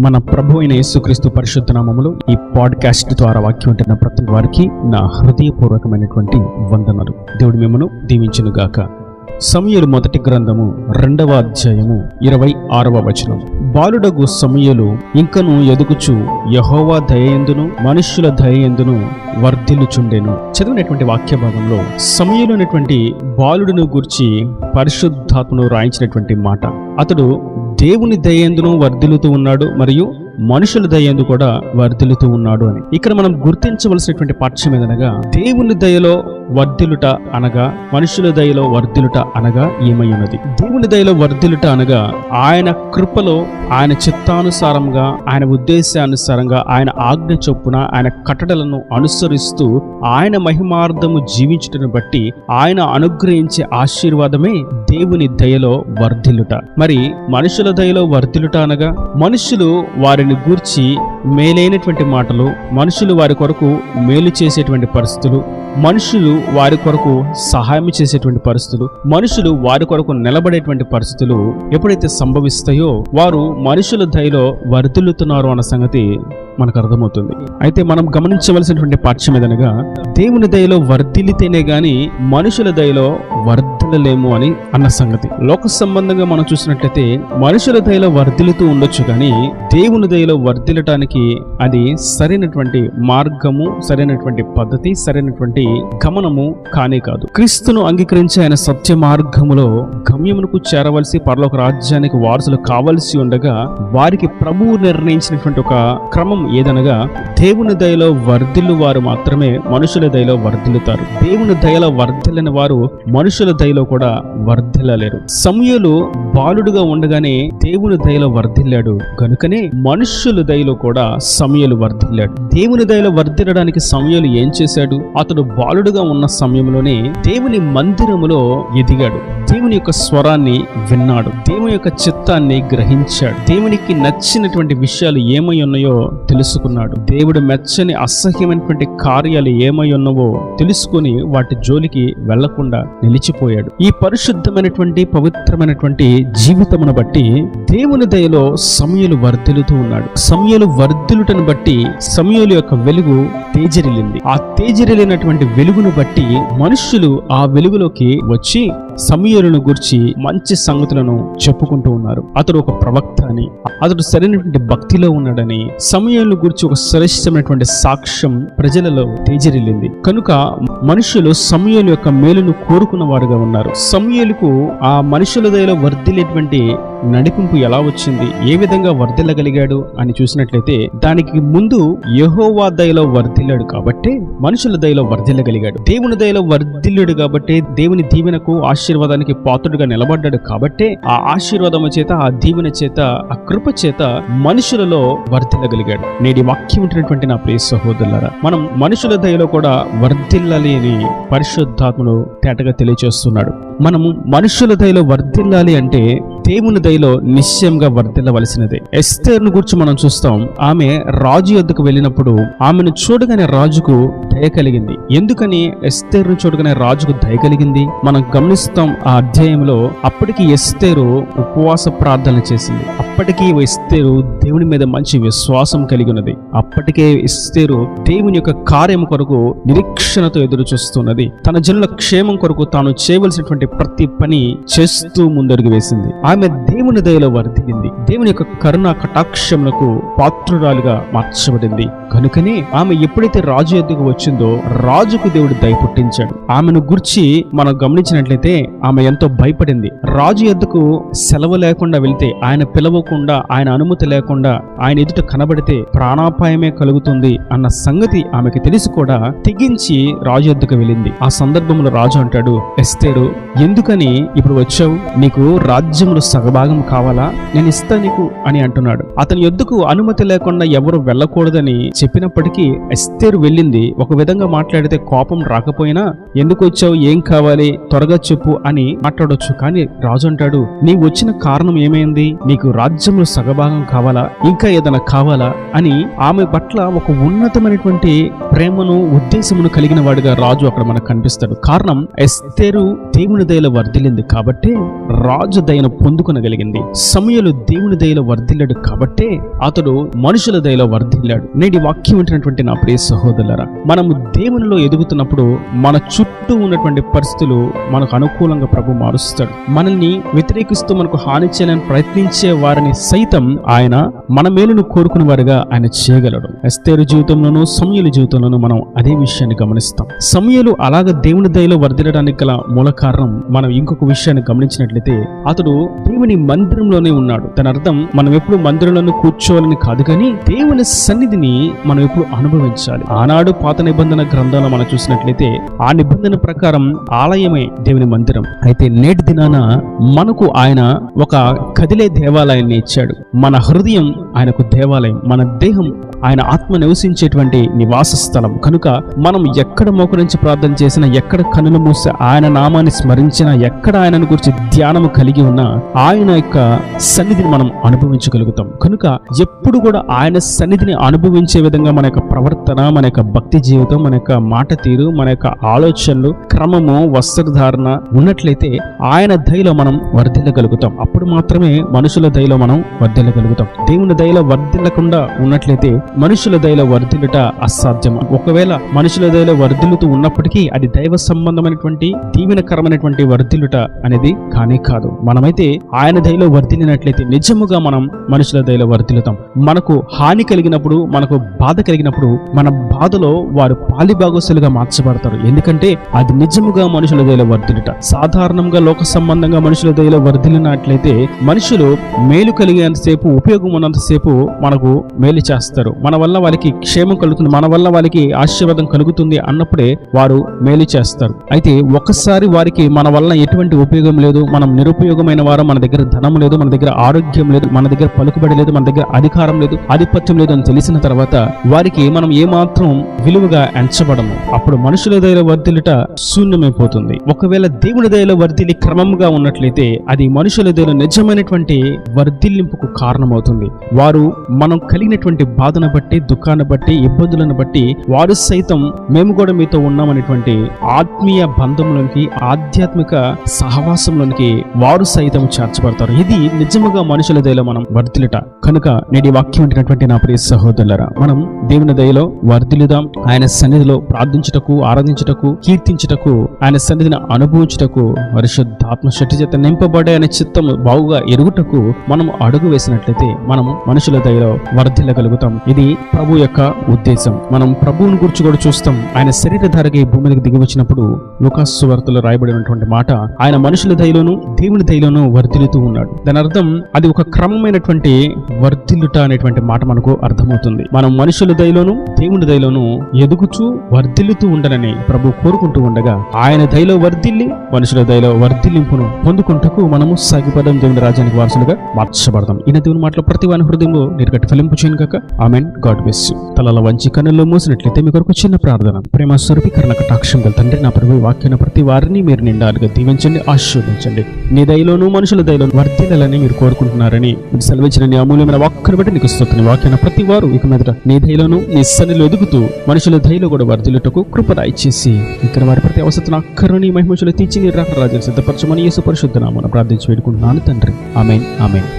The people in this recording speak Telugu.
మన ప్రభు అయిన యేసుక్రీస్తు పరిశుద్ధ నామములో ఈ పాడ్కాస్ట్ ద్వారా వాక్యం ఉంటున్న ప్రతి వారికి నా హృదయపూర్వకమైనటువంటి వందనలు. దేవుడు మిమ్మను దీవించును గాక. సమూయేలు మొదటి గ్రంథము 2వ అధ్యాయము 26వ వచనం. బాలుడగు సమూయేలు ఇంకను ఎదుగుచు యెహోవా దయయందును మనుష్యుల దయయందును వర్ధిల్లుచుండెను. చదివినటువంటి వాక్య భాగంలో సమూయేలు అనేటువంటి బాలుడును గూర్చి పరిశుద్ధాత్మను రాయించినటువంటి మాట. అతడు దేవుని దయయందును వర్ధిల్లుతూ ఉన్నాడు, మరియు మనుషుల దయందు కూడా వర్ధిల్లుతూ ఉన్నాడు అని. ఇక్కడ మనం గుర్తించవలసినటువంటి పాఠ్యం ఏదనగా, దేవుని దయలో వర్ధిల్లుట అనగా మనుషుల దయలో వర్ధిల్లుట అనగా ఏమై ఉన్నది? దేవుని దయలో వర్ధిల్లుట అనగా ఆయన కృపలో, ఆయన చిత్తానుసారంగా, ఆయన ఉద్దేశానుసారంగా, ఆయన ఆజ్ఞ చొప్పున, ఆయన కట్టడలను అనుసరిస్తూ ఆయన మహిమార్థము జీవించుటను బట్టి ఆయన అనుగ్రహించే ఆశీర్వాదమే దేవుని దయలో వర్ధిల్లుట. మరి మనుషుల దయలో వర్ధిల్లుట అనగా మనుషులు వారిని గూర్చి మేలైనటువంటి మాటలు, మనుషులు వారి కొరకు మేలు చేసేటువంటి పరిస్థితులు, మనుషులు వారి కొరకు సహాయం చేసేటువంటి పరిస్థితులు, మనుషులు వారి కొరకు నిలబడేటువంటి పరిస్థితులు ఎప్పుడైతే సంభవిస్తాయో వారు మనుషుల దయలో వర్ధిల్లుతున్నారు అన్న సంగతి మనకు అర్థమవుతుంది. అయితే మనం గమనించవలసినటువంటి పాఠ్యం ఏదనగా, దేవుని దయలో వర్ధిల్లితేనే గాని మనుషుల దయలో వర్ధిల్లలేము అని అన్న సంగతి. లోక సంబంధంగా మనం చూసినట్లయితే మనుషుల దయలో వర్ధిల్లుతూ ఉండొచ్చు, కానీ దేవుని దయలో వర్ధిల్లటానికి అది సరైనటువంటి మార్గము, సరైనటువంటి పద్ధతి, సరైనటువంటి గమనము కానే కాదు. క్రీస్తును అంగీకరించి ఆయన సత్య మార్గములో గమ్యమునకు చేరవలసి, పరలోక రాజ్యానికి వారసులు కావలసి ఉండగా వారికి ప్రభువు నిర్ణయించినటువంటి ఒక క్రమం ఏదనగా, దేవుని దయలో వర్ధిల్లు వారు మాత్రమే మనుషుల దయలో వర్ధిల్లుతారు. దేవుని దయలో వర్ధిల్లని వారు మనుషుల దయలో కూడా వర్ధిల్లలేరు. సమూయేలు బాలుడుగా ఉండగానే దేవుని దయలో వర్ధిల్లాడు కనుకనే మనుష్యుల దయలో కూడా సమూయేలు వర్ధిల్లాడు. దేవుని దయలో వర్ధిల్లడానికి సమూయేలు ఏం చేశాడు? అతడు బాలుడుగా ఉన్న సమయంలోనే దేవుని మందిరములో ఎదిగాడు. దేవుని యొక్క స్వరాన్ని విన్నాడు, దేవుని యొక్క చిత్తాన్ని గ్రహించాడు, దేవునికి నచ్చినటువంటి విషయాలు ఏమై ఉన్నాయో తెలుసుకున్నాడు, దేవుడు మెచ్చని అసహ్యమైనటువంటి కార్యాలు ఏమై ఉన్నావో తెలుసుకుని వాటి జోలికి వెళ్లకుండా నిలిచిపోయాడు. ఈ పరిశుద్ధమైనటువంటి పవిత్రమైనటువంటి జీవితమును బట్టి దేవుని దయలో సమూయేలు వర్ధిల్లుతూ ఉన్నాడు. సమూయేలు వర్ధిల్లుటను బట్టి సమూయేలు యొక్క వెలుగు తేజరిల్లింది. ఆ తేజరిల్లినటువంటి వెలుగును బట్టి మనుష్యులు ఆ వెలుగులోకి వచ్చి సమూయేలును గురించి మంచి సంగతులను చెప్పుకుంటూ ఉన్నారు. అతడు ఒక ప్రవక్త అని, అతడు సరైనటువంటి భక్తిలో ఉన్నాడని, సమూయేలును గురించి ఒక శ్రేష్టమైనటువంటి సాక్ష్యం ప్రజలలో తేజరిల్లింది. కనుక మనుషులు సమూయేలు యొక్క మేలును కోరుకున్న వారుగా ఉన్నారు. సమూయేలుకు ఆ మనుషుల దయలో వర్ధిల్లేటువంటి నడిపింపు ఎలా వచ్చింది, ఏ విధంగా వర్ధిల్లగలిగాడు అని చూసినట్లయితే, దానికి ముందు యెహోవా దయలో వర్ధిల్లాడు కాబట్టి మనుషుల దయలో వర్ధిల్లగలిగాడు. దేవుని దయలో వర్ధిల్లాడు కాబట్టి దేవుని దీవెనకు, ఆశీర్వాదానికి పాత్రుడుగా నిలబడ్డాడు కాబట్టి ఆ ఆశీర్వాదము చేత, ఆ దీవెన చేత, ఆ కృప చేత మనుషులలో వర్ధిల్లగలిగాడు. నేటి వాక్యం ఉంటున్నటువంటి నా ప్రియ సహోదరులారా, మనం మనుషుల దయలో కూడా వర్ధిల్లాలి అని పరిశుద్ధాత్ముడు తేటగా తెలియజేస్తున్నాడు. మనము మనుషుల దయలో వర్ధిల్లాలి అంటే దేవుని దయలో నిశ్చయంగా వర్ధిల్లవలసినదే. ఎస్తేరును గురించి మనం చూస్తాం. ఆమె రాజు యొద్దకు వెళ్ళినప్పుడు ఆమెను చూడగానే రాజుకు దయ కలిగింది. ఎందుకని ఎస్తేరును చూడగానే రాజుకు దయ కలిగింది మనం గమనిస్తాం. ఆ అధ్యాయంలో అప్పటికి ఎస్తేరు ఉపవాస ప్రార్థన చేసింది. అప్పటికీ ఎస్తేరు దేవుని మీద మంచి విశ్వాసం కలిగి ఉన్నది. అప్పటికే ఎస్తేరు దేవుని యొక్క కార్యం కొరకు నిరీక్షణతో ఎదురు చూస్తున్నది. తన జనుల క్షేమం కొరకు తాను చేయవలసినటువంటి ప్రతి పని చేస్తూ ముందడుగు వేసింది. ఆమె దేవుని దయలో వర్ధిల్లింది. దేవుని యొక్క కరుణా కటాక్షములకు పాత్రురాలుగా మార్చబడింది. కనుకనే ఆమె ఎప్పుడైతే రాజు ఎద్దుకు వచ్చిందో రాజుకు దేవుడు దయ పుట్టించాడు. ఆమెను గుర్చి మనం గమనించినట్లయితే ఆమె ఎంతో భయపడింది. రాజు ఎద్దుకు సెలవు లేకుండా వెళ్తే, ఆయన పిలవకుండా, ఆయన అనుమతి లేకుండా ఆయన ఎదుట కనబడితే ప్రాణాపాయమే కలుగుతుంది అన్న సంగతి ఆమెకి తెలిసి కూడా తెగించి రాజు ఎద్దుకు వెళ్ళింది. ఆ సందర్భంలో రాజు అంటాడు, ఎస్తేరు ఎందుకని ఇప్పుడు వచ్చావు? నీకు రాజ్యములు సగభాగం కావాలా? నేను ఇస్తా నీకు అని అంటున్నాడు. అతని యొద్దకు అనుమతి లేకుండా ఎవరు వెళ్ళకూడదని చెప్పినప్పటికీ ఎస్తేరు వెళ్ళింది. ఒక విధంగా మాట్లాడితే కోపం రాకపోయినా ఎందుకు వచ్చావు, ఏం కావాలి, త్వరగా చెప్పు అని మాట్లాడొచ్చు. కానీ రాజు అంటాడు, నీవు వచ్చిన కారణం ఏమైంది, నీకు రాజ్యంలో సగభాగం కావాలా, ఇంకా ఏదైనా కావాలా అని ఆమె పట్ల ఒక ఉన్నతమైనటువంటి ప్రేమను ఉద్దేశమును కలిగిన వాడిగా రాజు అక్కడ మనకు కనిపిస్తాడు. కారణం ఎస్తేరు దేవుని దయలో వర్ధిల్లింది కాబట్టి రాజు దయను పొందుకొనగలిగింది. సమూయేలు దేవుని దయలో వర్ధిల్లాడు కాబట్టి అతడు మనుషుల దయలో వర్ధిల్లాడు. నేటి వాక్యం వింటున్నటువంటి నా ప్రియ సహోదరులారా, మనము దేవునిలో ఎదుగుతున్నప్పుడు మన చుట్టూ ఉన్నటువంటి పరిస్థితులు మనకు అనుకూలంగా ప్రభు మారుస్తాడు. మనల్ని వ్యతిరేకిస్తూ మనకు హాని చేయాలని ప్రయత్నించే వారిని సైతం ఆయన మన మేలును కోరుకునే వారిగా ఆయన చేయగలడు. ఎస్తేరు జీవితంలోనూ సమూయేలు జీవితంలోనూ మనం అదే విషయాన్ని గమనిస్తాం. సమూయేలు అలాగ దేవుని దయలో వర్ధిల్లడానికి గల మూల కారణం మనం ఇంకొక విషయాన్ని గమనించినట్లయితే అతడు దేవుని మందిరంలోనే ఉన్నాడు. దాని అర్థం మనం ఎప్పుడు మందిరంలోనూ కూర్చోవాలని కాదు, కానీ దేవుని సన్నిధిని మనం ఎప్పుడు అనుభవించాలి. ఆనాడు పాత నిబంధన గ్రంథంలో మనం చూసినట్లయితే ఆ నిబంధన ప్రకారం ఆలయమే దేవుని మందిరం. అయితే నేటి దినాన మనకు ఆయన ఒక కదిలే దేవాలయాన్ని ఇచ్చాడు. మన హృదయం ఆయనకు దేవాలయం, మన దేహం ఆయన ఆత్మ నివసించేటువంటి నివాస స్థలం. కనుక మనం ఎక్కడ మోకరించి ప్రార్థన చేసినా, ఎక్కడ కన్నులు మూసి ఆయన నామాన్ని స్మరించినా, ఎక్కడ ఆయనను గురించి ధ్యానము కలిగి ఉన్నా ఆయన యొక్క సన్నిధిని మనం అనుభవించగలుగుతాం. కనుక ఎప్పుడు కూడా ఆయన సన్నిధిని అనుభవించే విధంగా మన యొక్క ప్రవర్తన, మన యొక్క భక్తి జీవితం, మన యొక్క మాట తీరు, మన యొక్క ఆలోచనలు, క్రమము, వస్త్రధారణ ఉన్నట్లయితే ఆయన దయలో మనం వర్ధిల్లగలుగుతాం. అప్పుడు మాత్రమే మనుషుల దయలో మనం వర్ధిల్లగలుగుతాం. దేవుని దయలో వర్ధిల్లకుండా ఉన్నట్లయితే మనుషుల దయలో వర్ధిల్లుట అసాధ్యం. ఒకవేళ మనుషుల దయలో వర్ధిల్లుతూ ఉన్నప్పటికీ అది దైవ సంబంధమైనటువంటి దీవెనకరమైనటువంటి వర్ధిల్లుట అనేది కానే కాదు. మనమైతే ఆయన దయలో వర్ధిల్లినట్లయితే నిజముగా మనం మనుషుల దయలో వర్ధిల్లుతాం. మనకు హాని కలిగినప్పుడు, మనకు బాధ కలిగినప్పుడు మన బాధలో వారు పాలిభాగస్సులుగా మార్చబడతారు. ఎందుకంటే అది నిజముగా మనుషుల దయలో వర్ధిల్లుట. సాధారణంగా లోక సంబంధంగా మనుషుల దయలో వర్ధిల్లినట్లయితే మనుషులు మేలు కలిగినంతసేపు, ఉపయోగం ఉన్నంతసేపు మనకు మేలు చేస్తారు. మన వల్ల వాళ్ళకి క్షేమం కలుగుతుంది, మన వల్ల వాళ్ళకి ఆశీర్వాదం కలుగుతుంది అన్నప్పుడే వారు మేలు చేస్తారు. అయితే ఒకసారి వారికి మన వల్ల ఎటువంటి ఉపయోగం లేదు, మనం నిరుపయోగమైన వారు, మన దగ్గర ధనం లేదు, మన దగ్గర ఆరోగ్యం లేదు, మన దగ్గర పలుకుబడి లేదు, మన దగ్గర అధికారం లేదు, ఆధిపత్యం లేదు అని తెలిసిన తర్వాత వారికి మనం ఏమాత్రం విలువగా ఎంచబడము. అప్పుడు మనుషుల దయలో వర్ధిల్లుట శూన్యమైపోతుంది. ఒకవేళ దేవుని దయలో వర్ధిల్లి క్రమంగా ఉన్నట్లయితే అది మనుషుల దయలో నిజమైనటువంటి వర్ధిల్లింపుకు కారణమవుతుంది. వారు మనం కలిగినటువంటి బాధను బట్టి, దుఃఖాన్ని బట్టి, ఇబ్బందులను బట్టి వారు సైతం మేము కూడా మీతో ఉన్నామనేటువంటి ఆత్మీయ బంధంలోనికి, ఆధ్యాత్మిక సహవాసంలోనికి వారు సైతం చేర్చబడతారు. ఇది నిజముగా మనుషుల దయలో మనం వర్ధిల్లుట. కనుక నేటి వాక్యం వింటున్నటువంటి నా ప్రియ సహోదరులారా, మనం దేవుని దయలో వర్ధిల్లుదాం. ఆయన సన్నిధిలో ప్రార్థించుటకు, ఆరాధించుటకు, కీర్తించుటకు, ఆయన సన్నిధిని అనుభవించుటకు, పరిశుద్ధాత్మ శక్తి చేత నింపబడే ఆయన చిత్తం బాగుగా ఎరుగుటకు మనం అడుగు వేసినట్లయితే మనము మనుషుల దయలో వర్ధిల్లగలుగుతాం. ఇది ప్రభు యొక్క ఉద్దేశం. మనం ప్రభువుని గురించి కూడా చూస్తాం. ఆయన శరీరధారగా ఈ భూమి మీదకి దిగి వచ్చినప్పుడు లూకాసు సువార్తలో రాయబడినటువంటి మాట, ఆయన మనుషుల దయలోను దేవుని దయలోను వర్ధిల్లుతూ ఉన్నాడు. దాని అర్థం అది ఒక క్రమమైనటువంటి వర్ధిల్లుట అనేటువంటి మాట మనకు అర్థమవుతుంది. మనం మనుషుల దయలోను దేవుని దయలోను ఎదుగుచూ వర్ధిల్లుతూ ఉండనని ప్రభు కోరుకుంటూ ఉండగా ఆయన దయలో వర్ధిల్లి మనుషుల దయలో వర్ధిల్లింపును పొందుకుంటకు మనము సాగిపదం దేవుని రాజ్యానికి వారసులుగా మార్చబడతాం. ఈయన దేవుని మాటలో ప్రతి వాని హృదయంలో నీరుగట్టి ఫలింపు చేయను కాక. ఆమెన్. God bless you. తలల వంచి కన్నుల్లో మూసినట్లయితే మీ కొరకు చిన్న ప్రార్థన. ప్రేమ స్వరూపీకరణ కటాక్షం గల తండ్రి, నా ప్రభు వాక్యాన్ని ప్రతి వారిని మీరు నిండాలుగా దీవించండి, ఆశీర్వదించండి. నీ దయలోను మనుషుల దయలోను వర్ధిల్లాలని మీరు కోరుకుంటున్నారని మీరు సెలవించిన నీ అమూల్యమైన వాక్కును బట్టి నీకు స్తుతిని. వాక్యాన్ని ప్రతి వారు ఇక మీదట నీ దయలోను నీ సన్నిధిలో ఎదుగుతూ మనుషుల దయలో కూడా వర్ధిల్లుటకు కృప దయచేసి ఇక్కడ వారి ప్రతి అవసరం అక్కరుని మహిమశులు తీర్చి నీ రాక రాజ్యాన్ని సిద్ధపరచమని యేసు పరిశుద్ధ నామమున ప్రార్థించి వేడుకుంటున్నాను తండ్రి. ఆమేన్. ఆమేన్.